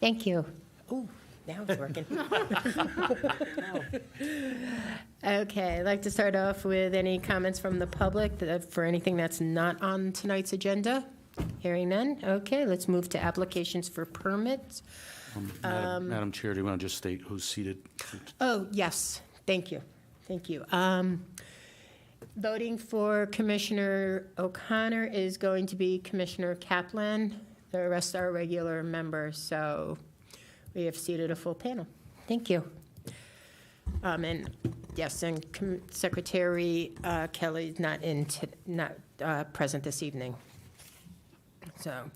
Thank you. Oh, now it's working. Okay, I'd like to start off with any comments from the public for anything that's not on tonight's agenda. Hearing none. Okay, let's move to applications for permits. Madam Chair, do you want to just state who's seated? Oh, yes, thank you. Thank you. Voting for Commissioner O'Connor is going to be Commissioner Kaplan. The rest are regular members, so we have seated a full panel. Thank you. And yes, and Secretary Kelly's not present this evening. So,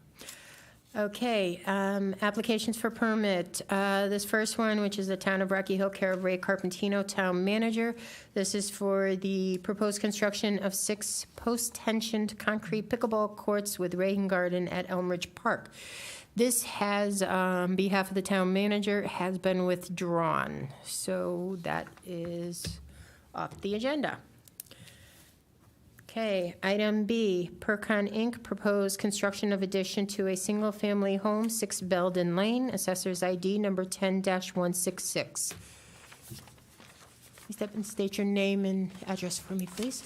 okay, applications for permit. This first one, which is the Town of Rocky Hill, care of Ray Carpentino, Town Manager. This is for the proposed construction of 6 post-tensioned concrete pickleball courts with rain garden at Elmridge Park. This has, on behalf of the Town Manager, has been withdrawn. So that is off the agenda. Okay, item B, Percon Inc. proposed construction of addition to a single-family home, 6 Belden Lane, Assessor's ID number 10-166. Please step and state your name and address for me, please.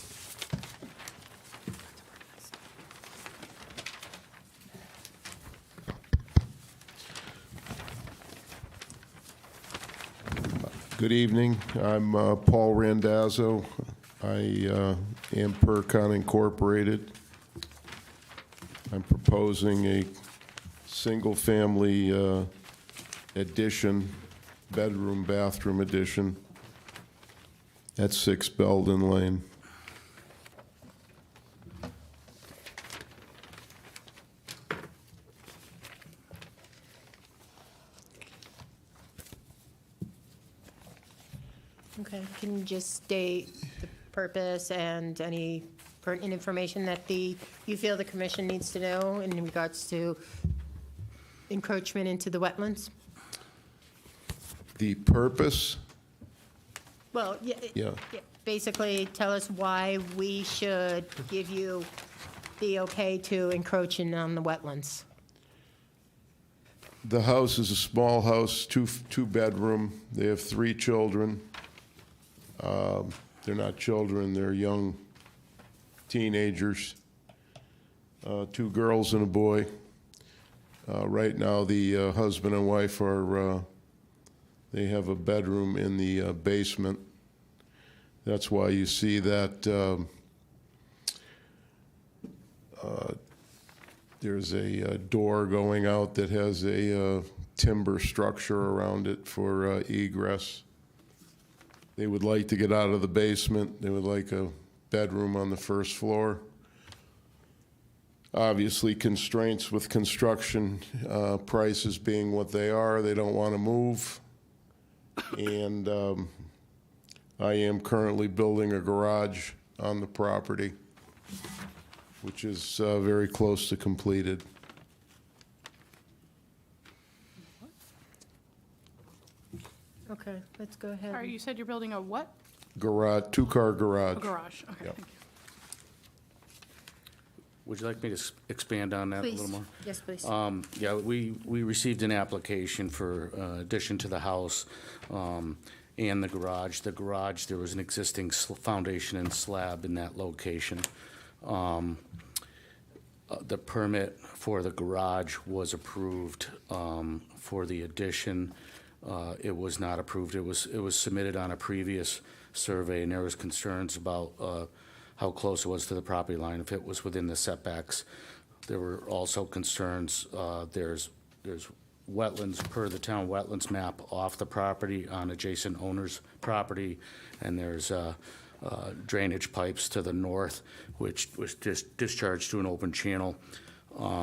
Good evening. I'm Paul Randazzo. I am Percon Incorporated. I'm proposing a single-family addition, bedroom, bathroom addition at 6 Belden Lane. Okay, can you just state the purpose and any pertinent information that you feel the commission needs to know in regards to encroachment into the wetlands? The purpose? Well, Yeah. basically, tell us why we should give you the okay to encroach in on the wetlands. The house is a small house, two-bedroom. They have 3 children. They're not children, they're young teenagers, 2 girls and a boy. Right now, the husband and wife they have a bedroom in the basement. That's why you see that there's a door going out that has a timber structure around it for egress. They would like to get out of the basement. They would like a bedroom on the first floor. Obviously, constraints with construction, prices being what they are, they don't want to move. And I am currently building a garage on the property, which is very close to completed. Okay, let's go ahead. All right, you said you're building a what? Garage, 2-car garage. A garage, okay, Yep. thank you. Would you like me to expand on that a Please. little more? Yes, please. Yeah, we received an application for addition to the house and the garage. The garage, there was an existing foundation and slab in that location. The permit for the garage was approved. For the addition, it was not approved. It was submitted on a previous survey, and there was concerns about how close it was to the property line, if it was within the setbacks. There were also concerns, there's wetlands per the town wetlands map off the property on adjacent owners' property, and there's drainage pipes to the north, which was discharged to an open channel.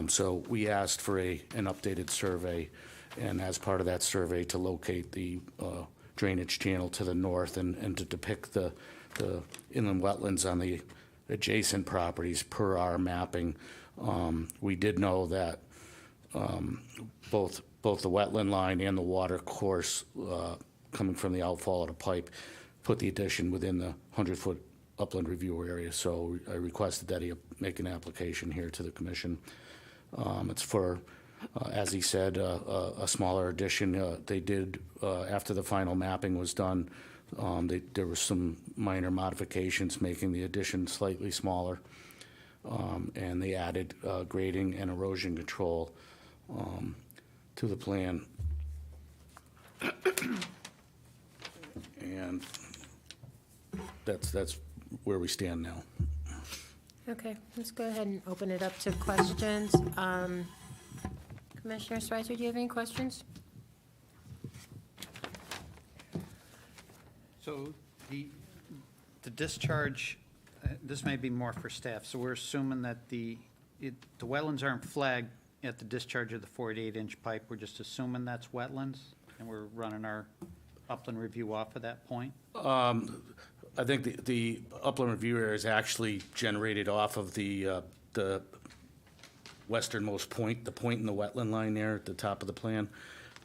So we asked for an updated survey, and as part of that survey, to locate the drainage channel to the north and to depict the inland wetlands on the adjacent properties per our mapping. We did know that both the wetland line and the water course coming from the outfall of the pipe put the addition within the 100-foot upland review area. So I requested that he make an application here to the commission. It's for As he said, a smaller addition. They did, after the final mapping was done, there were some minor modifications, making the addition slightly smaller. And they added grading and erosion control to the plan. And that's where we stand now. Okay, let's go ahead and open it up to questions. Commissioner Spicer, do you have any questions? So the discharge, this may be more for staff, so we're assuming that the wetlands aren't flagged at the discharge of the 48-inch pipe, we're just assuming that's wetlands, and we're running our upland review off of that point? I think the upland review area is actually generated off of the westernmost point, the point in the wetland line there at the top of the plan.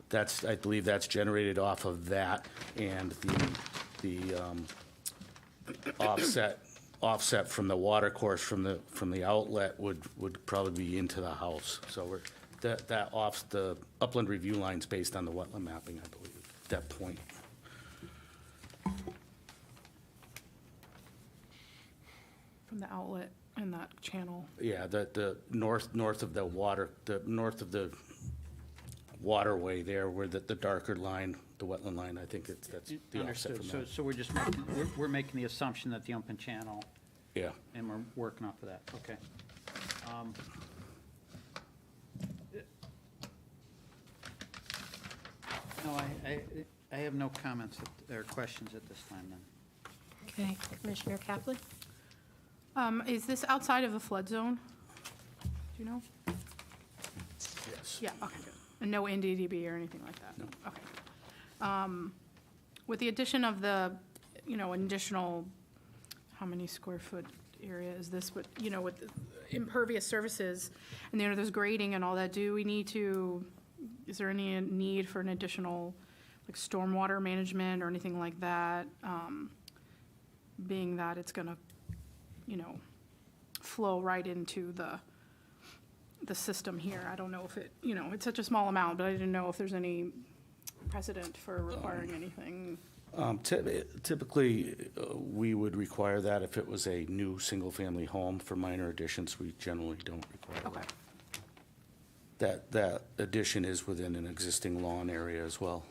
That's, I believe that's generated off of that, and the offset from the water course from the outlet would probably be into the house. So we're, the upland review line's based on the wetland mapping, I believe, that point. From the outlet in that channel. Yeah, the north of the water, north of the waterway there, where the darker line, the wetland line, I think that's the offset Understood. from So, that. so we're just we're making the assumption that the Umpen Channel, Yeah. and we're working off of that, okay. No, I have no comments or questions at this time then. Okay, Commissioner Kaplan? Is this outside of the flood zone? Do you know? Yes. Yeah, okay, good. And no NDDB or anything like that? No. Okay. With the addition of the, additional, how many square foot area is this, but, with the impervious surfaces, and there's grading and all that, is there any need for an additional, like, stormwater management or anything like that? Being that it's gonna, flow right into the system here. I don't know if it, it's such a small amount, but I didn't know if there's any precedent for requiring anything. Typically, we would require that if it was a new single-family home. For minor additions, we generally don't require Okay. that. That addition is within an existing lawn area as well.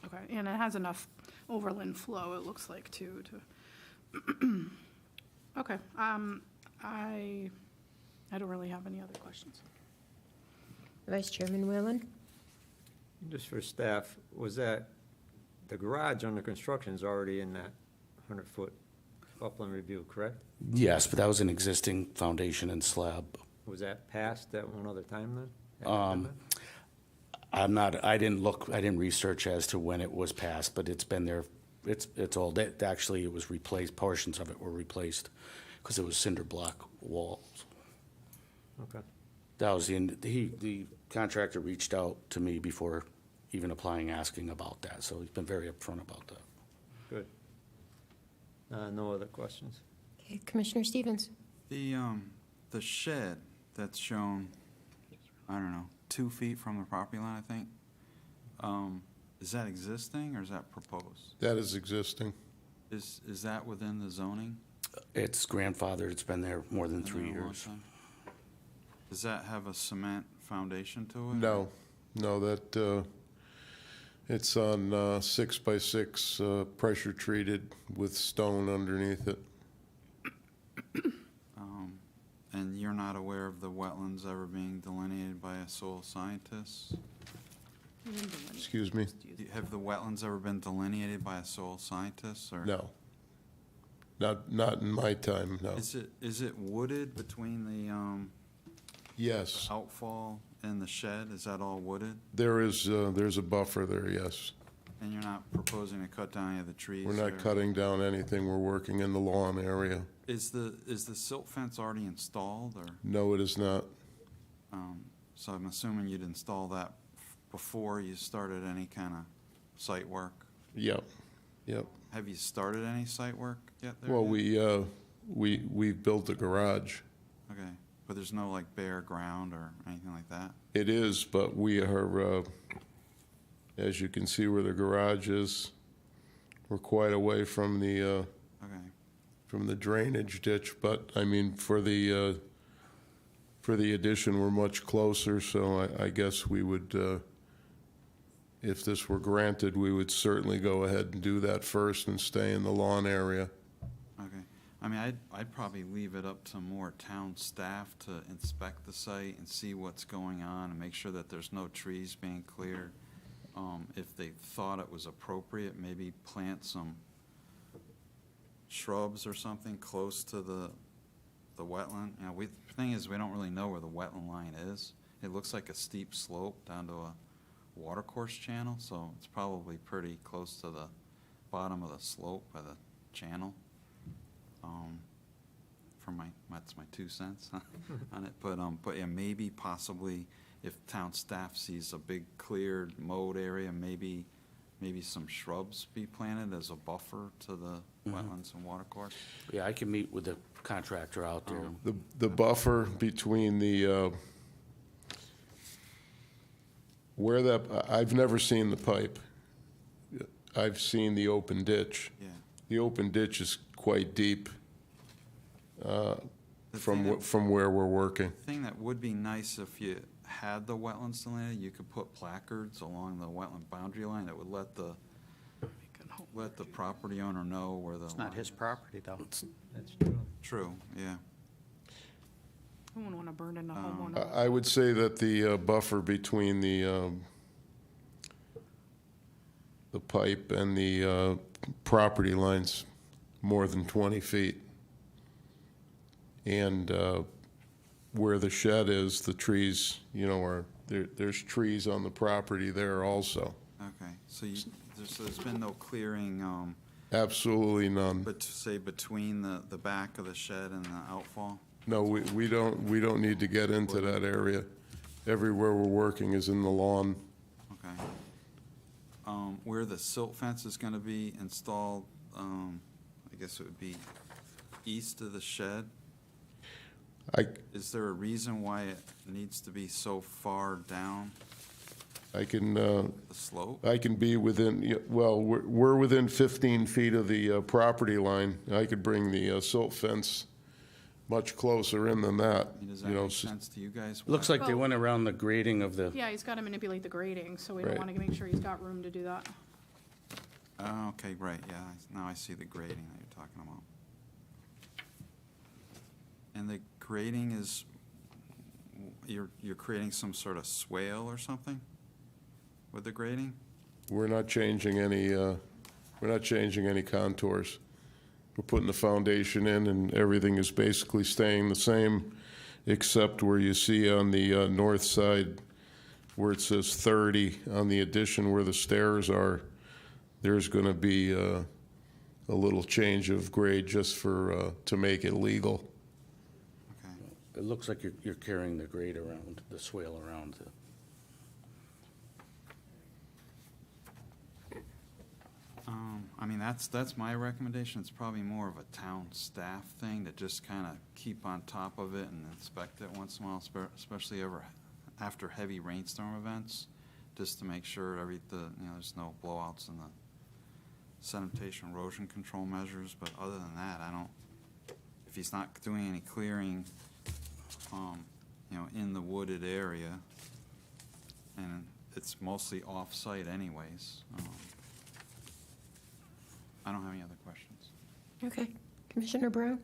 Okay, and it has enough overland flow, it looks like, too, to, okay, I don't really have any other questions. Vice Chairman Whalen? Just for staff, was that, the garage under construction is already in that 100-foot upland review, correct? Yes, but that was an existing foundation and slab. Was that passed at one other time then? I didn't research as to when it was passed, but it's been there, it's old. Actually, it was replaced, portions of it were replaced, because it was cinder block walls. Okay. That was the contractor reached out to me before even applying, asking about that, so he's been very upfront about that. Good. No other questions? Okay, Commissioner Stevens? The shed that's shown, I don't know, 2 feet from the property line, I think. Is that existing or is that proposed? That is existing. Is that within the zoning? It's grandfathered, it's been there more than 3 Been there a long years. time? Does that have a cement foundation to it? No, that, it's on 6x6, pressure treated with stone underneath it. And you're not aware of the wetlands ever being delineated by a soil scientist? Excuse me? Have the wetlands ever been delineated by a soil scientist, or? No. Not in my time, no. Is it wooded between the Yes, outfall and the shed? Is that all wooded? there's a buffer there, yes. And you're not proposing to cut down any of the trees? We're not there? cutting down anything, we're working in the lawn area. Is the silt fence already installed, or, No, it is not. so I'm assuming you'd install that before you started any kind of site work? Yep. Have you started any site work yet there? Well, yet? we built a garage. Okay. But there's no like bare ground or anything like that? It is, but we are, as you can see where the garage is, we're quite away from the Okay, drainage ditch, but, I mean, for the addition, we're much closer, so I guess we would, if this were granted, we would certainly go ahead and do that first and stay in the lawn area. okay. I mean, I'd probably leave it up to more town staff to inspect the site and see what's going on and make sure that there's no trees being cleared. If they thought it was appropriate, maybe plant some shrubs or something close to the wetland. You know, the thing is, we don't really know where the wetland line is. It looks like a steep slope down to a watercourse channel, so it's probably pretty close to the bottom of the slope by the channel. That's my 2 cents on it, but yeah, maybe possibly if town staff sees a big cleared mowed area, maybe some shrubs be planted as a buffer to the wetlands and watercourse. Yeah, I can meet with the contractor out there. The buffer between the, where that, I've never seen the pipe. I've seen the open ditch. Yeah. The open ditch is quite deep The thing that- from where we're working. Thing that would be nice if you had the wetlands delineated, you could put placards along the wetland boundary line that would let the property owner know where the. It's not his property, though. That's true. True, yeah. I wouldn't want to burn in a homeowner. I would say that the buffer between the pipe and the property lines more than 20 feet. And where the shed is, the trees, you know, there's trees on the property there also. Okay, so there's been no clearing, Absolutely none. but say between the back of the shed and the outfall? No, we don't need to get into that area. Everywhere we're working is in the lawn. Okay. Where the silt fence is gonna be installed, I guess it would be east of the shed. Is there a reason why it needs to be so far down I can the slope? be within, well, we're within 15 feet of the property line. I could bring the silt fence much closer in than that. I mean, does that You know, make sense to you guys? Looks like they Well- went around the grading of the, Yeah, he's got to manipulate the grading, so we don't Right. want to make sure he's got room to do that. Oh, okay, right, yeah, now I see the grading that you're talking about. And the grading is, you're creating some sort of swale or something with the grading? We're not changing any contours. We're putting the foundation in, and everything is basically staying the same, except where you see on the north side, where it says 30, on the addition where the stairs are, there's going to be a little change of grade just for, to make it legal. Okay. it looks like you're carrying the grade around, the swale around. I mean, that's my recommendation. It's probably more of a town staff thing to just kind of keep on top of it and inspect it once in a while, especially after heavy rainstorm events, just to make sure there's no blowouts in the sedimentation erosion control measures. But other than that, if he's not doing any clearing, in the wooded area, and it's mostly off-site anyways, I don't have any other questions. Okay. Commissioner Brown?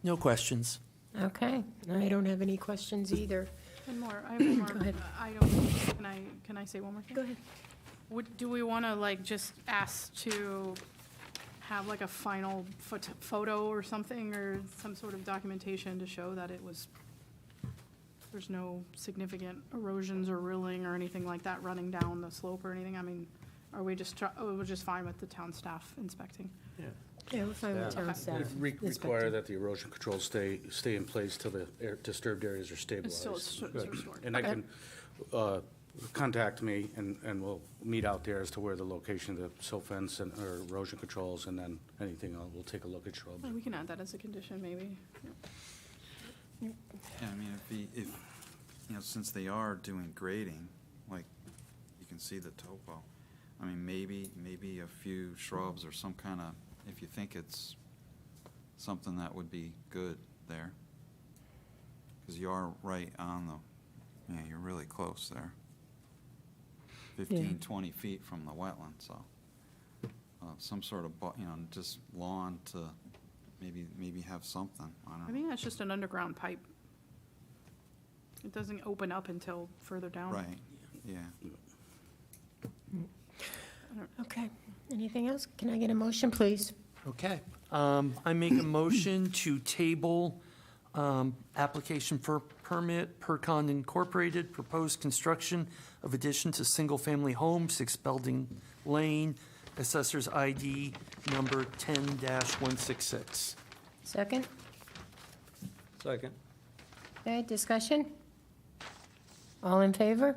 No questions. Okay. I don't have any questions either. And more, I have one more. Go ahead. Can I say one more thing? Go ahead. Do we want to just ask to have a final photo or something, or some sort of documentation to show that there's no significant erosions or rilling or anything like that running down the slope or anything? I mean, are we just, we're just fine with the town staff inspecting? Yeah, we're fine with Yeah. town staff. Require inspecting. that the erosion controls stay in place till the disturbed areas are It's still stabilized. restored. And I Okay. can, contact me, and we'll meet out there as to where the location of the silt fence and, or erosion controls, and then anything else, we'll take a look at shrubs. Well, we can add that as a condition, maybe. Yeah. Yeah, I mean, if, you know, since they are doing grading, like, you can see the topo. I mean, maybe a few shrubs or some kind of, if you think it's something that would be good there. Because you are right on the, yeah, you're really close there. 15, 20 feet from the wetland, so. Some sort of, you know, just lawn to maybe have something, I I don't know. think that's just an underground pipe. It doesn't open up until further down. Right, yeah. Okay, anything else? Can I get a motion, please? Okay. I make a motion to table application for permit, Percon Incorporated, proposed construction of addition to single-family home, 6 Belding Lane, Assessor's ID number 10-166. Second? Second. Okay, discussion? All in favor?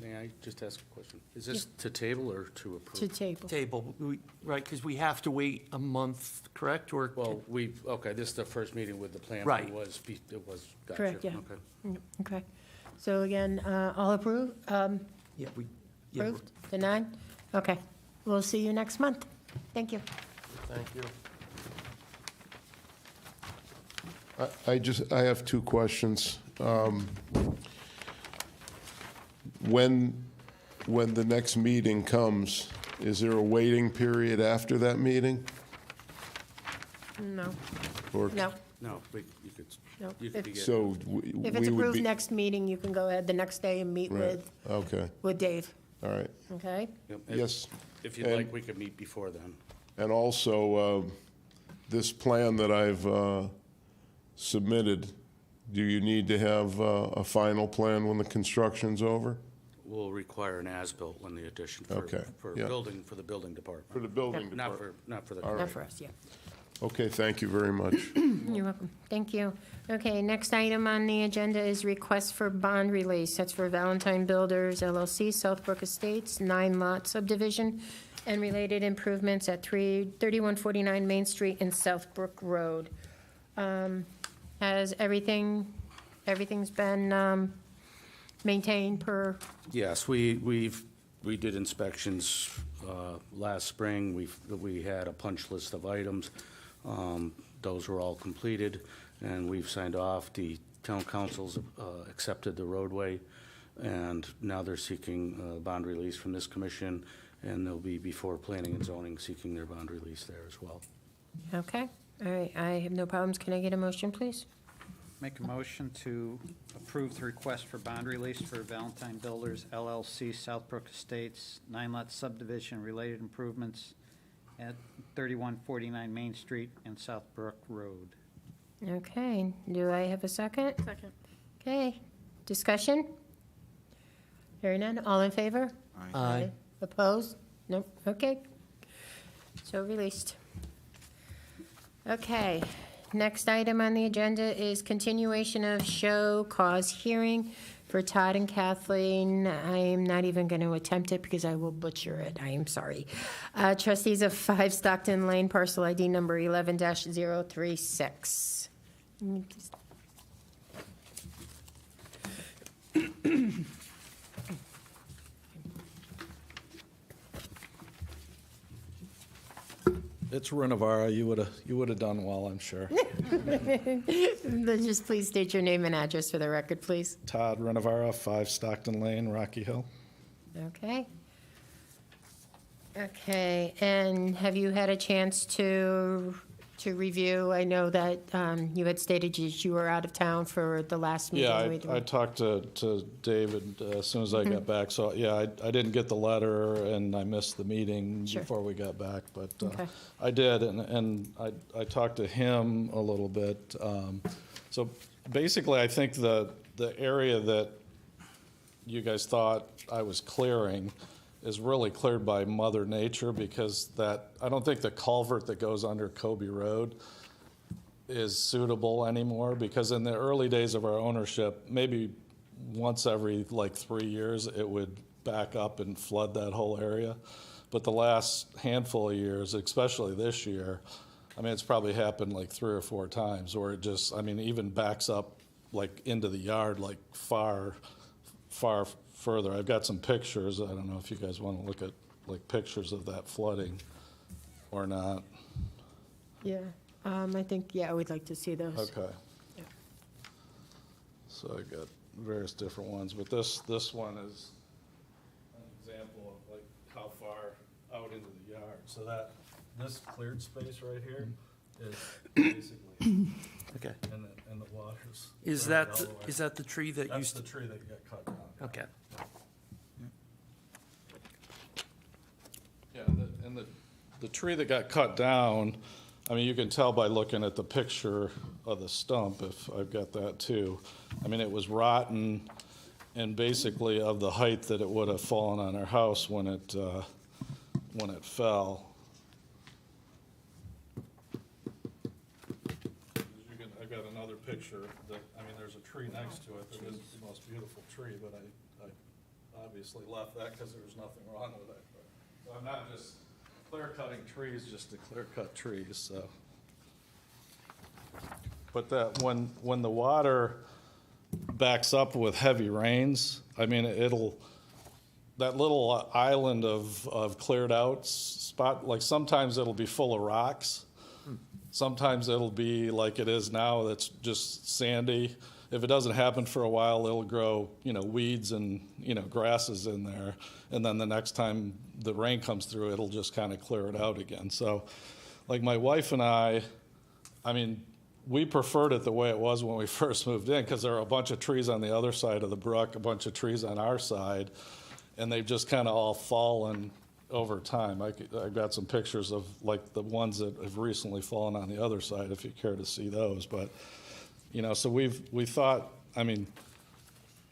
May I just ask a question? Is this to table or to To approve? table. Table, right, because we have to wait a month, correct, or? Well, okay, this is the first meeting with the plan. Right. It was, gotcha. Correct, yeah. Okay. Okay. So again, all approved, Yeah, yeah, approved, denied? Okay, we'll see you next month. Thank you. Thank you. I have two questions. When the next meeting comes, is there a waiting period after that meeting? No, Or- no, No, but no. you could be getting. So If it's we would approved be. next meeting, you can go ahead the next day and meet Right, okay, with Dave, all right. okay? Yep, Yes. If you'd And- like, we could meet before then. And also, this plan that I've submitted, do you need to have a final plan when the construction's over? We'll require an as-built when the addition Okay, for yeah. building, for the building department. For the building Not department? not for the. All Not right. for us, yeah. Okay, thank you very much. You're welcome. Thank you. Okay, next item on the agenda is request for bond release. That's for Valentine Builders LLC, Southbrook Estates, 9-lot subdivision and related improvements at 3149 Main Street and Southbrook Road. Has everything's been maintained per, Yes, we did inspections last spring. We had a punch list of items. Those were all completed, and we've signed off. The town councils accepted the roadway, and now they're seeking bond release from this commission, and they'll be before planning and zoning seeking their bond release there as well. okay? All right, I have no problems. Can I get a motion, please? Make a motion to approve the request for bond release for Valentine Builders LLC, Southbrook Estates, 9-lot subdivision, related improvements at 3149 Main Street and Southbrook Road. Okay, do I have a second? Second. Okay, discussion? Hearing none, all in favor? Aye. Opposed? Nope, okay. So released. Okay, next item on the agenda is continuation of show cause hearing for Todd and Kathleen. I am not even going to attempt it because I will butcher it, I am sorry. Trustees of 5 Stockton Lane, parcel ID number 11-036. It's Renovara. You would have done well, I'm sure. Just please state your name and address for the record, please. Todd Renovara, 5 Stockton Lane, Rocky Hill. Okay. Okay, and have you had a chance to review? I know that you had stated you were out of town for the last meeting. Yeah, we did. I talked to David as soon as I got back, so, yeah, I didn't get the letter, and I missed the meeting Sure. before we got back, but Okay. I did, and I talked to him a little bit. So basically, I think the area that you guys thought I was clearing is really cleared by Mother Nature, because I don't think the culvert that goes under Kobe Road is suitable anymore, because in the early days of our ownership, maybe once every like 3 years, it would back up and flood that whole area. But the last handful of years, especially this year, I mean, it's probably happened like 3 or 4 times where it just, I mean, even backs up like into the yard, like far further. I've got some pictures. I don't know if you guys want to look at like pictures of that flooding or not. Yeah, I think, yeah, we'd like to see those. Okay. Yeah. So I got various different ones, but this one is an example of like how far out into the yard. So this cleared space right here is basically, Okay. and the water's. Is right that, all the way. is that the tree that That's used the to? tree that got cut down. Okay. Yeah, and the tree that got cut down, I mean, you can tell by looking at the picture of the stump, if I've got that too. I mean, it was rotten and basically of the height that it would have fallen on our house when it fell. I've got another picture that, I mean, there's a tree next to it that is the most beautiful tree, but I obviously left that because there was nothing wrong with it. So I'm not just clear cutting trees just to clear cut trees, so. But that, when the water backs up with heavy rains, I mean, that little island of cleared out spot, like sometimes it'll be full of rocks. Sometimes it'll be like it is now, that's just sandy. If it doesn't happen for a while, it'll grow, weeds and, grasses in there. And then the next time the rain comes through, it'll just kind of clear it out again. So, like my wife and I mean, we preferred it the way it was when we first moved in because there are a bunch of trees on the other side of the brook, a bunch of trees on our side, and they've just kind of all fallen over time. I've got some pictures of like the ones that have recently fallen on the other side if you care to see those. But, so we thought, I mean,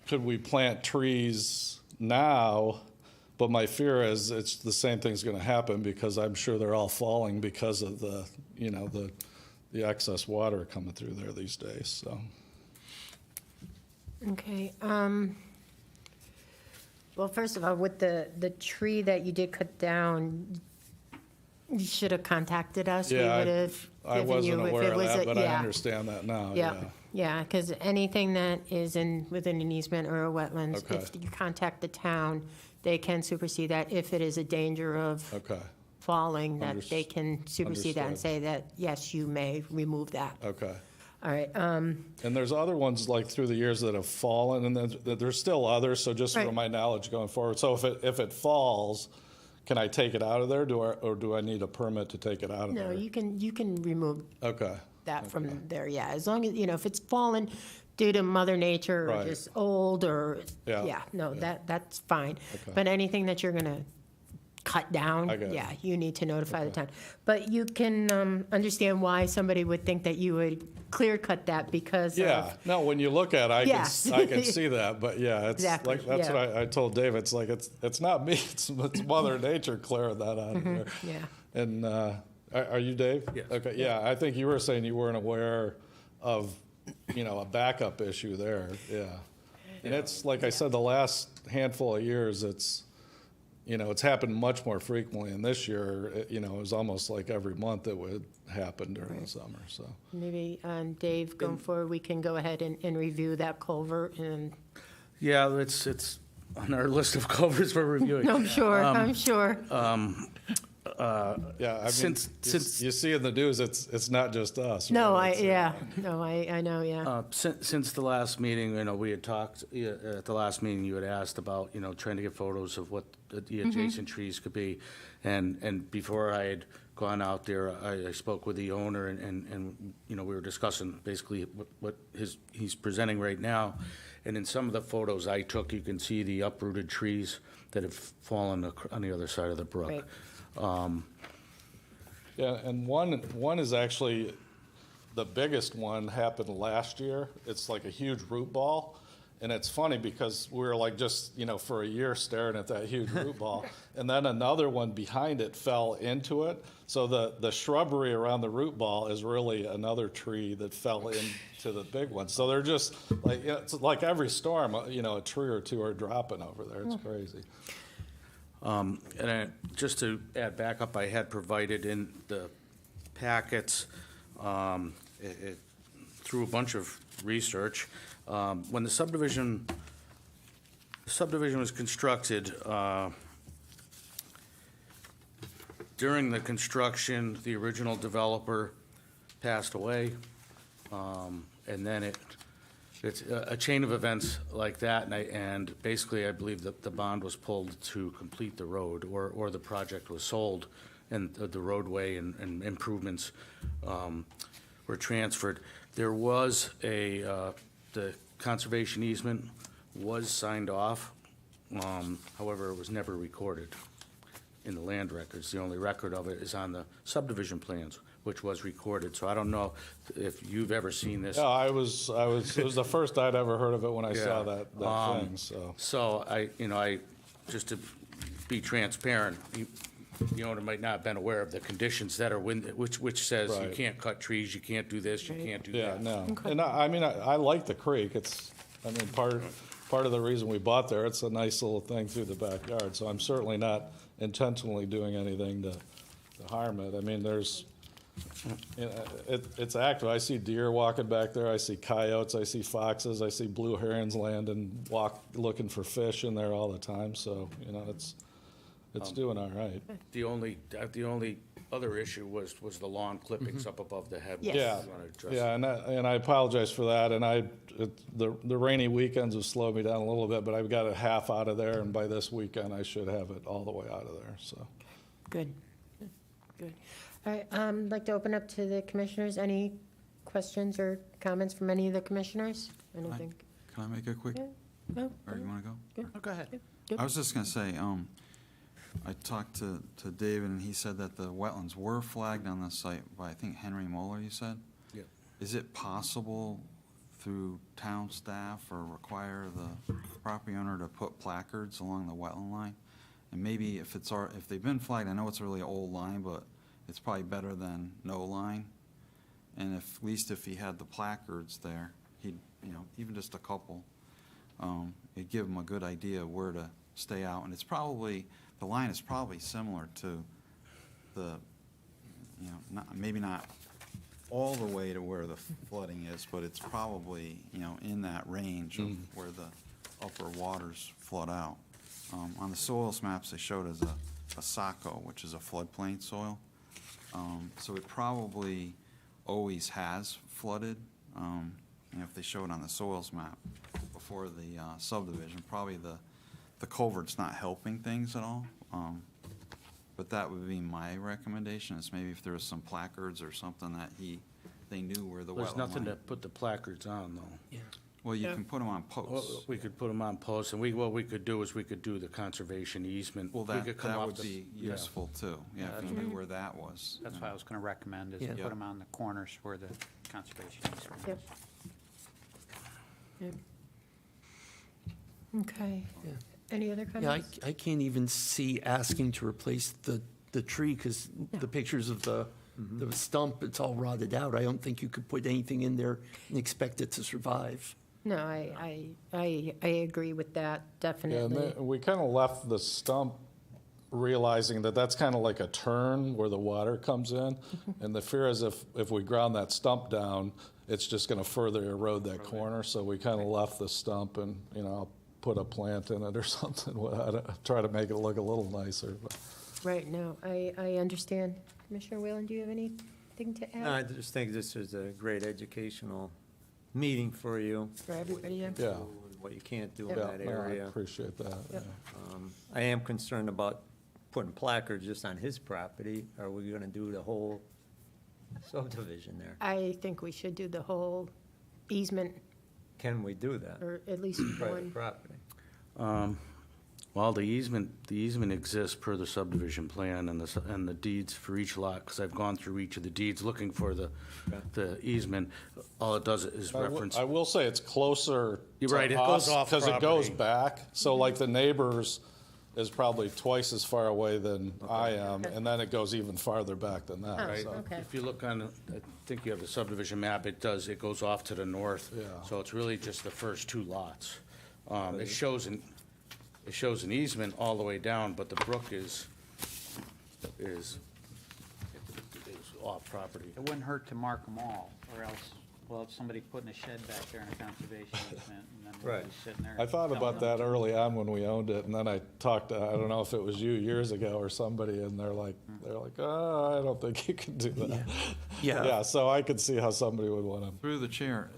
could we plant trees now? But my fear is it's the same thing's going to happen because I'm sure they're all falling because of the excess water coming through there these days, so. Okay, well, first of all, with the tree that you did cut down, you should have contacted us. We Yeah, would have I given wasn't you if aware it of was that, a- but I yeah. understand that now, Yeah, yeah. yeah, because anything that is within an easement or a wetlands, Okay. if you contact the town, they can supersede that if it is a danger of Okay, falling, that they can supersede that and understood. say that, yes, you may remove that. okay. All right, And there's other ones like through the years that have fallen, and then there's still others, so just Right. for my knowledge going forward. So if it falls, can I take it out of there, or do I need a permit to take it out of no, there? you can remove Okay, that from there, yeah, as long as, if it's fallen due to Mother Nature or Right. just old or, Yeah, no, yeah. that's fine. Okay. But anything that you're gonna cut down, I got it. yeah, you need to notify the Okay. town. But you can understand why somebody would think that you would clear cut that because yeah, of, no, when you look at it, I Yes. can see that, but yeah, it's Exactly, like, that's yeah. what I told Dave, it's like, it's not me, it's Mother Nature clearing that out of there. yeah. And, are you Dave? Yes. Okay, yeah, I think you were saying you weren't aware of, a backup issue there, yeah. And it's, like I said, the last handful of years, it's happened much more frequently, and this year, it was almost like every month it would happen during the summer, so. Maybe, Dave, going forward, we can go ahead and review that culvert and, Yeah, it's on our list of covers for reviewing. I'm sure, Yeah, I mean, Since- you see in the news, it's not just us. No, right? It's, I know, yeah. Since the last meeting, we had talked, at the last meeting, you had asked about, trying to get photos of what the adjacent trees could be. And before I had gone out there, I spoke with the owner and, we were discussing basically what he's presenting right now. And in some of the photos I took, you can see the uprooted trees that have fallen on the other side of the brook. Right. Yeah, and one is actually, the biggest one happened last year. It's like a huge root ball, And it's funny because we were like just, for a year staring at that huge root ball. And then another one behind it fell into it. So the shrubbery around the root ball is really another tree that fell into the big one. So they're just like, it's like every storm, a tree or two are dropping over there. It's crazy. Just to add back up, I had provided in the packets, through a bunch of research, when the subdivision was constructed, during the construction, the original developer passed away, and then it's a chain of events like that, and basically, I believe that the bond was pulled to complete the road, or the project was sold, and the roadway and improvements were transferred. There was the conservation easement was signed off, however, it was never recorded in the land records. The only record of it is on the subdivision plans, which was recorded, so I don't know if you've ever seen this. Yeah, it was the first I'd ever heard of it when I saw that thing, so. So I, just to be transparent, the owner might not have been aware of the conditions that are, which says you Right. can't cut trees, you can't do this, you can't do Yeah, that. no. And I like the creek. Part of the reason we bought there, it's a nice little thing through the backyard, so I'm certainly not intentionally doing anything to harm it. It's active. I see deer walking back there, I see coyotes, I see foxes, I see blue herons looking for fish in there all the time, so, it's doing all right. The only other issue was the lawn clippings up above the head. Yes. Yeah, You wanna address yeah, and I apologize for that, and the rainy weekends have slowed me down a little bit, but I've got it half out of there, and by this weekend, I should have it all the way out of there, so. Good. All right, I'd like to open up to the commissioners. Any questions or comments from any of the commissioners? Anything? Can I make a quick, Yeah. No? or you want to go? Oh, go ahead. I was just gonna say, I talked to David, and he said that the wetlands were flagged on the site by, I think, Henry Moeller, you said? Yep. Is it possible through town staff or require the property owner to put placards along the wetland line? And maybe if they've been flagged, I know it's a really old line, but it's probably better than no line. And at least if he had the placards there, he'd, even just a couple, it'd give him a good idea of where to stay out. And the line is probably similar to the, maybe not all the way to where the flooding is, but it's probably, in that range of where the upper waters flood out. On the soils maps, they showed as a Saco, which is a floodplain soil. So it probably always has flooded. If they show it on the soils map before the subdivision, probably the culvert's not helping things at all. But that would be my recommendation, is maybe if there was some placards or something that they knew where the wetland line. There's nothing to put the placards on, though. Well, you Yeah. can put them on Well, posts. we could put them on posts, and what we could do is we could do the conservation easement. Well, We that could come off would the- be yeah. useful too, yeah, if you knew where that was. That's what I was going to recommend, is Yeah. put them on the corners where the conservation easement is. Yep. Yep. Okay. Yeah. Any other Yeah, comments? I can't even see asking to replace the tree, because the pictures of the stump, it's all rotted out. I don't think you could put anything in there and expect it to survive. No, I agree with that, Yeah, and definitely. we kind of left the stump realizing that that's kind of like a turn where the water comes in. And the fear is if we ground that stump down, it's just going to further erode that corner. So we kind of left the stump and, I'll put a plant in it or something. Try to make it look a little nicer. But. Right, no, I understand. Commissioner Whalen, do you have anything to No, I add just think this is a great educational meeting for you. for everybody? Yeah. What you can't do in Yeah. that No, I area. appreciate that. Yep. Yeah. I am concerned about putting placards just on his property. Are we gonna do the whole subdivision there? I think we should do the whole easement, Can we do that? or at least Private one. property. Well, the easement exists per the subdivision plan and the deeds for each lot, because I've gone through each of the deeds looking for the easement. All it does is reference. I will say it's closer You're to right, it goes us, off because it goes property. back. So like the neighbors is probably twice as far away than I am, and then it goes even farther back than that, Oh, so. okay. If you look on, I think you have the subdivision map, it goes off to the north. Yeah. So it's really just the first two lots. It shows an easement all the way down, but the brook is off property. It wouldn't hurt to mark them all, or else, well, if somebody putting a shed back there in a conservation easement, and then they're Right. just sitting there. I thought about telling them- that early on when we owned it, and then I talked to, I don't know if it was you years ago or somebody, and they're like, oh, I don't think you can do that. Yeah. Yeah, so I could see how somebody would want to. Through the chair,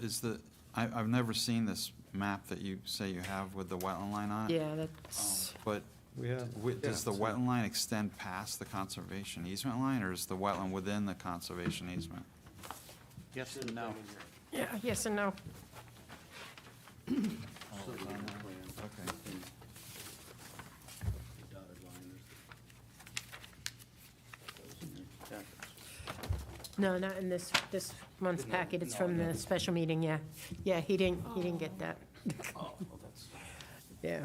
I've never seen this map that you say you have with the wetland line on it. Yeah, that's, But We have, does the wetland line extend past the conservation easement line, or is the wetland within the conservation easement? Yes and no. yeah, yes and no. Okay. No, not in this month's packet, it's from the special meeting, yeah. Yeah, he didn't get that. Yeah.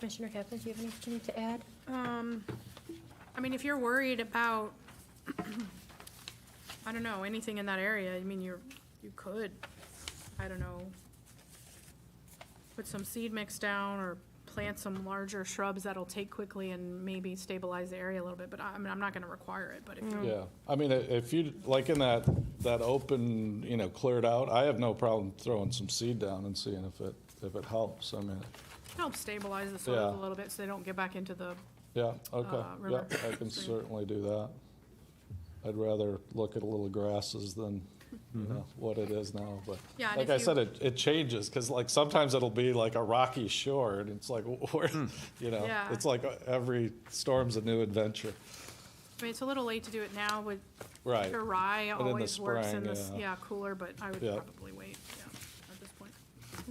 Commissioner Kaplan, do you have anything to add? I mean, if you're worried about, I don't know, anything in that area, I mean, you could, I don't know, put some seed mix down or plant some larger shrubs that'll take quickly and maybe stabilize the area a little bit, but I mean, I'm not gonna require it, but if you, Yeah, I mean, if you, like in that open, cleared out, I have no problem throwing some seed down and seeing if it helps. I mean, help stabilize the soils Yeah. a little bit so they don't get back into the, yeah, okay, yeah, river. I can certainly do that. I'd rather look at little grasses than, what it is now, but. Yeah, and Like if I you- said, it changes, because like sometimes it'll be like a rocky shore, and it's like, where, Yeah. it's like every storm's a new adventure. I mean, it's a little late to do it now with Right. your rye But in the always works in spring, this, yeah. yeah, cooler, but I would Yeah. probably wait, yeah, at this point.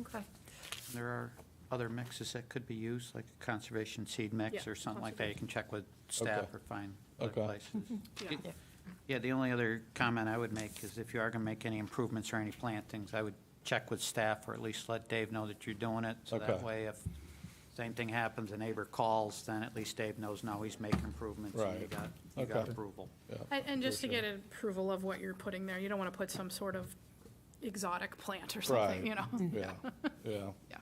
Okay. There are other mixes that could be used, like a conservation seed mix Yeah, or something like that. You can check with staff Okay. or find other Okay. places. Yeah. Yeah. Yeah, the only other comment I would make is if you are going to make any improvements or any plantings, I would check with staff or at least let Dave know that you're doing it. So that Okay. way, if same thing happens, a neighbor calls, then at least Dave knows now he's making improvements and you Right. got Okay. approval. And just to get an approval of what you're putting there, you don't want to put some sort of exotic plant or something, Right. you know? Yeah, yeah. Yeah.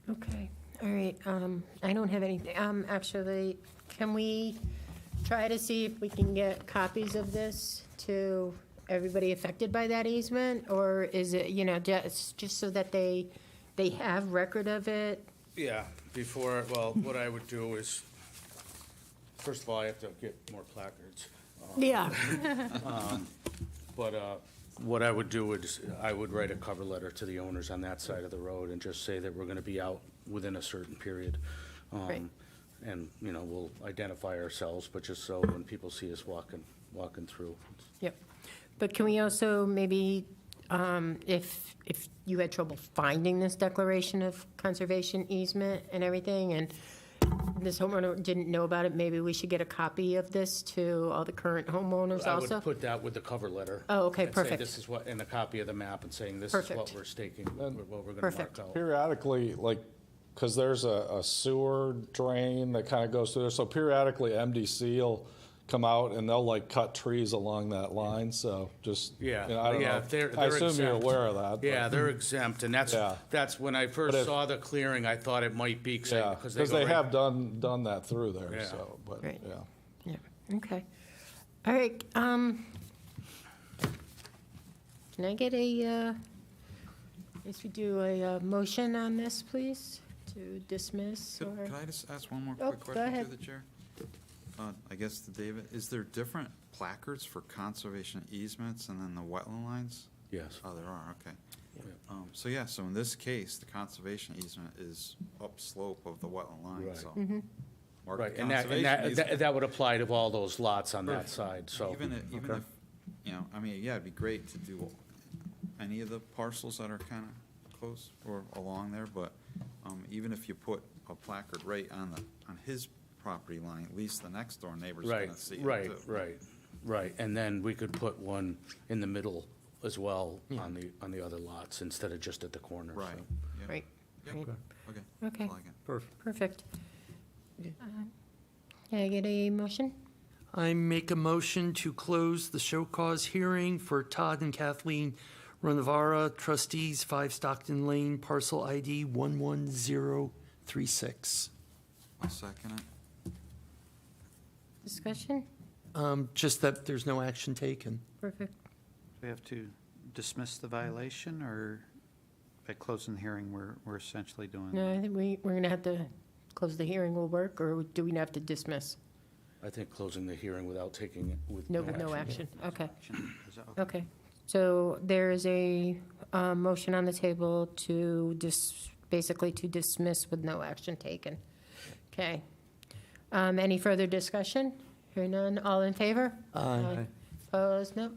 Okay, all right, I don't have anything, actually, can we try to see if we can get copies of this to everybody affected by that easement? Or is it, just so that they have record of it? Yeah, what I would do is, first of all, I have to get more placards. Yeah. But what I would do is, I would write a cover letter to the owners on that side of the road and just say that we're gonna be out within a certain period. Right. And, we'll identify ourselves, but just so when people see us walking through. Yep. But can we also maybe, if you had trouble finding this declaration of conservation easement and everything, and this homeowner didn't know about it, maybe we should get a copy of this to all the current homeowners I also? would put that with the cover letter. Oh, okay, and say perfect. this is what, and a copy of the map and saying this is what Perfect. we're staking, what we're gonna Perfect. mark out. Periodically, like, because there's a sewer drain that kind of goes through there, so periodically MDC will come out and they'll like cut trees along that line, so just, Yeah, I don't yeah, know. they're I assume you're exempt. aware of that. but- Yeah, they're exempt, and Yeah. that's when I But first if- saw the clearing, I thought it might be, Yeah, because because they they go right. have done that through there, Yeah. so, but, Right. yeah. Yeah, okay. All right, can I get I guess we do a motion on this, please, to dismiss or? Could I just ask one more Oh, quick go question ahead. to the chair? I guess to David, is there different placards for conservation easements and then the wetland lines? Yes. Oh, there are, okay. So in this case, the conservation easement is upslope of the wetland line, Right. so. Mm-hmm. Mark Right, the and conservation that easement. that would apply to all those lots on that Perfect. side, so. Even if, I mean, yeah, it'd be great to do any of the parcels that are kind of close or along there, but even if you put a placard right on his property line, at least the next door neighbor's Right, gonna see it right, too. right. And then we could put one in the middle as well on the other lots instead of just at the corner. Right, so. yeah. Right, Yeah, right. okay. Okay. I like it. Perfect. Perfect. Can I get a motion? I make a motion to close the show cause hearing for Todd and Kathleen Ranavara, trustees, 5 Stockton Lane, parcel ID 11036. I'll second it. Discussion? Just that there's no action taken. Perfect. We have to dismiss the violation, or by closing the hearing, we're essentially doing? No, I think we're going to have to close the hearing will work, or do we have to dismiss? I think closing the hearing without taking it with No, no no action. action. Okay, Is that okay? okay. So there is a motion on the table to basically to dismiss with no action taken. Okay. Any further discussion? Hearing none, all in favor? Aye. Opposed? No?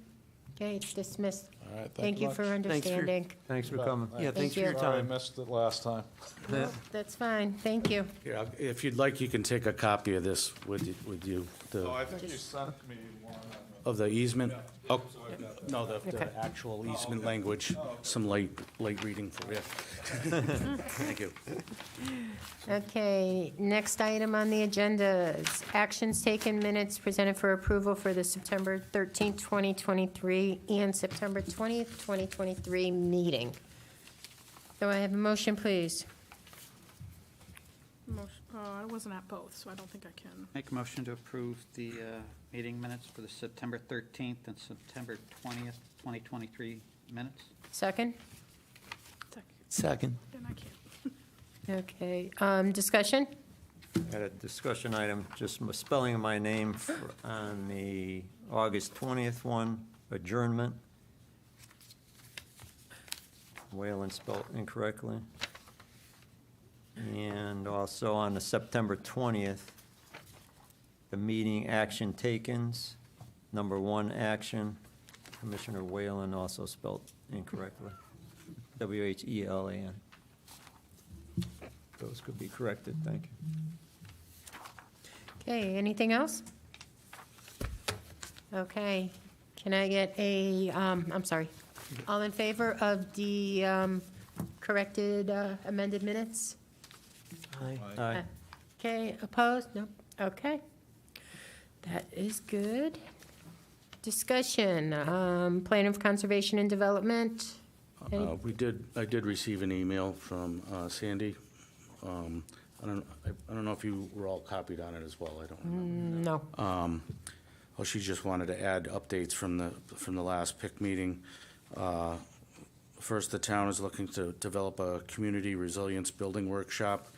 Okay, it's dismissed. All right, Thank you for much. understanding. Thanks for coming. Yeah, thanks for you. your Sorry I time. missed it last time. No, That's fine, thank you. Yeah, if you'd like, you can take a copy of this with you, Oh, I think you sent me one. of the easement. Oh, no, Okay. the actual easement language, some light reading for you. Thank you. Okay, next item on the agenda is actions taken, minutes presented for approval for the September 13th, 2023 and September 20th, 2023 meeting. Do I have a motion, please? I wasn't at both, so I don't think I can. Make a motion to approve the meeting minutes for the September 13th and September 20th, 2023 minutes. Second? Second. Then I can't. Okay, discussion? Got a discussion item, just spelling of my name on the August 20th one, adjournment. Whalen spelled incorrectly. And also on the September 20th, the meeting action takens, number 1 action, Commissioner Whalen also spelled incorrectly. Whelan. Those could be corrected, thank you. Okay, anything else? Okay, can I get a, I'm sorry, all in favor of the corrected amended minutes? Aye. Aye. Okay, opposed? Nope. Okay. That is good. Discussion, plan of conservation and development. Any- I did receive an email from Sandy. I don't know if you were all copied on it as well, I don't remember. No. Well, she just wanted to add updates from the last PIC meeting. First, the town is looking to develop a community resilience building workshop.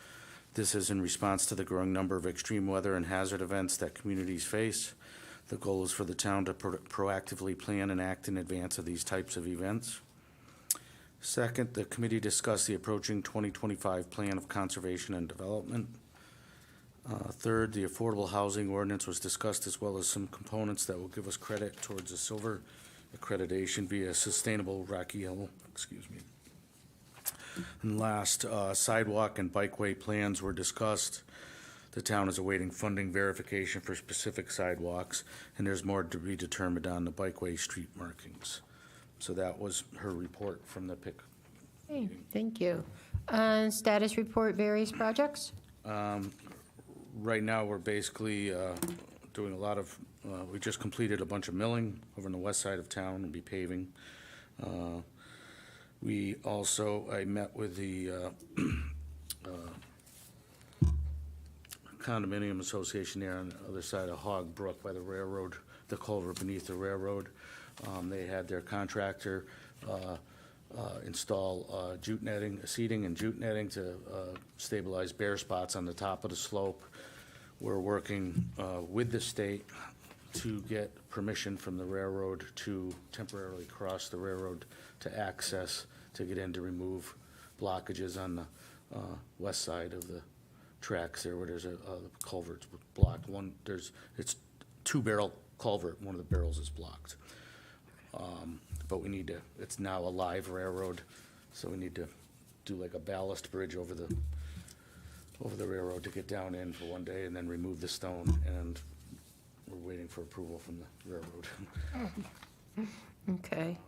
This is in response to the growing number of extreme weather and hazard events that communities face. The goal is for the town to proactively plan and act in advance of these types of events. Second, the committee discussed the approaching 2025 Plan of Conservation and Development. Third, the affordable housing ordinance was discussed, as well as some components that will give us credit towards a silver accreditation via Sustainable Rocky Hill, And last, sidewalk and bikeway plans were discussed. The town is awaiting funding verification for specific sidewalks, and there's more to be determined on the bikeway street markings. So that was her report from the PIC. Okay, thank you. Status report, various projects? Right now, we're basically doing a lot of, we just completed a bunch of milling over on the west side of town and be paving. We also, I met with the condominium association there on the other side of Hog Brook by the railroad, the culvert beneath the railroad. They had their contractor install jute netting, seating and jute netting to stabilize bare spots on the top of the slope. We're working with the state to get permission from the railroad to temporarily cross the railroad to access, to get in to remove blockages on the west side of the tracks there where there's a culvert's blocked. It's 2-barrel culvert, one of the barrels is blocked. But we need to, it's now a live railroad, so we need to do like a ballast bridge over the over the railroad to get down in for one day and then remove the stone, and we're waiting for approval from the railroad. Okay.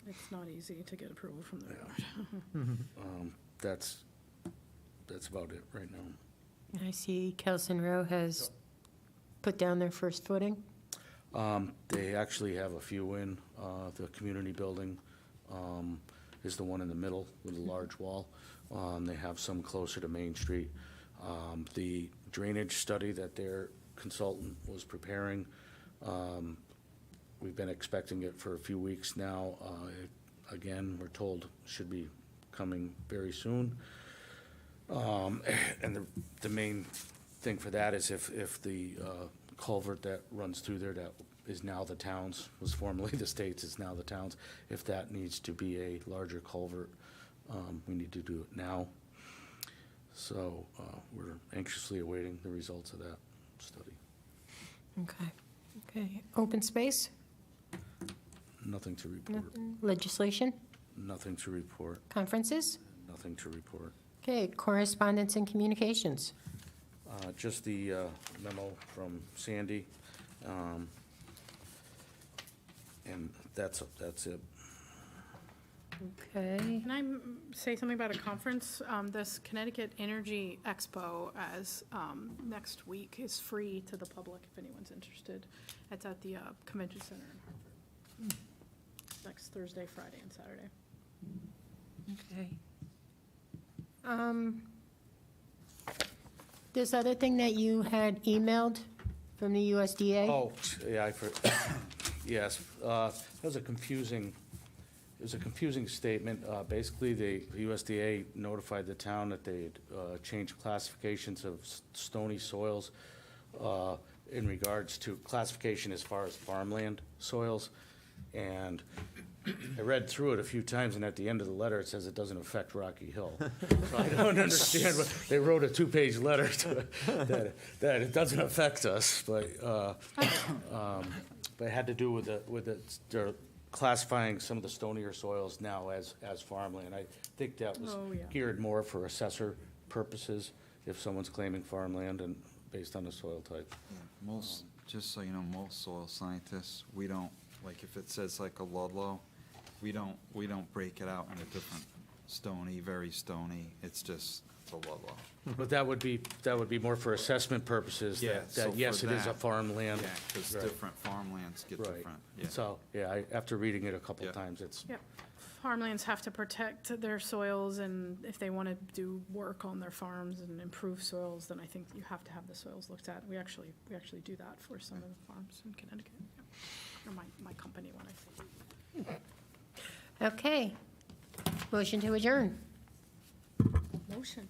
It's not easy to get approval from the railroad. That's about it right now. I see Kelson Row has put down their first footing. They actually have a few in. The community building is the one in the middle with a large wall. They have some closer to Main Street. The drainage study that their consultant was preparing, we've been expecting it for a few weeks now. Again, we're told should be coming very soon. And the main thing for that is if the culvert that runs through there that is now the town's, was formerly the state's, is now the town's, if that needs to be a larger culvert, we need to do it now. So we're anxiously awaiting the results of that study. Okay. Okay. Open space? Nothing to report. Nothing. Legislation? Nothing to report. Conferences? Nothing to report. Okay. Correspondence and communications? Just the memo from Sandy. And that's it. Okay. Can I say something about a conference? This Connecticut Energy Expo as next week is free to the public if anyone's interested. It's at the Convention Center in Hartford. Next Thursday, Friday, and Saturday. Okay. This other thing that you had emailed from the USDA? Oh, yeah, yes, that was a confusing, it was a confusing statement. Basically, the USDA notified the town that they'd changed classifications of stony soils in regards to classification as far as farmland soils. And I read through it a few times, and at the end of the letter, it says it doesn't affect Rocky Hill. So I don't understand, what they wrote a 2-page letter that it doesn't affect us, but it had to do with they're classifying some of the stonier soils now as farmland. I think that was Oh, yeah. geared more for assessor purposes, if someone's claiming farmland and based on the soil type. Most, just so you know, most soil scientists, we don't, like if it says like a Ludlow, we don't break it out into different stony, very stony. It's just, it's a Ludlow. But that would be more for assessment purposes, Yeah, that so yes, for it is a that, farmland. Yeah, because Right. different farmlands get Right. different, yeah. So, yeah, after reading it a couple Yeah. of times, it's, Yep. Farmlands have to protect their soils, and if they want to do work on their farms and improve soils, then I think you have to have the soils looked at. We actually do that for some of the farms in Connecticut. Yep. Or my company, when I say. Okay. Motion to adjourn. Motion,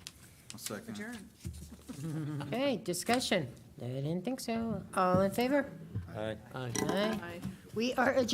A second. adjourn. Okay, discussion. I didn't think so. All in favor? Aye. Aye. Aye. We are adjourned.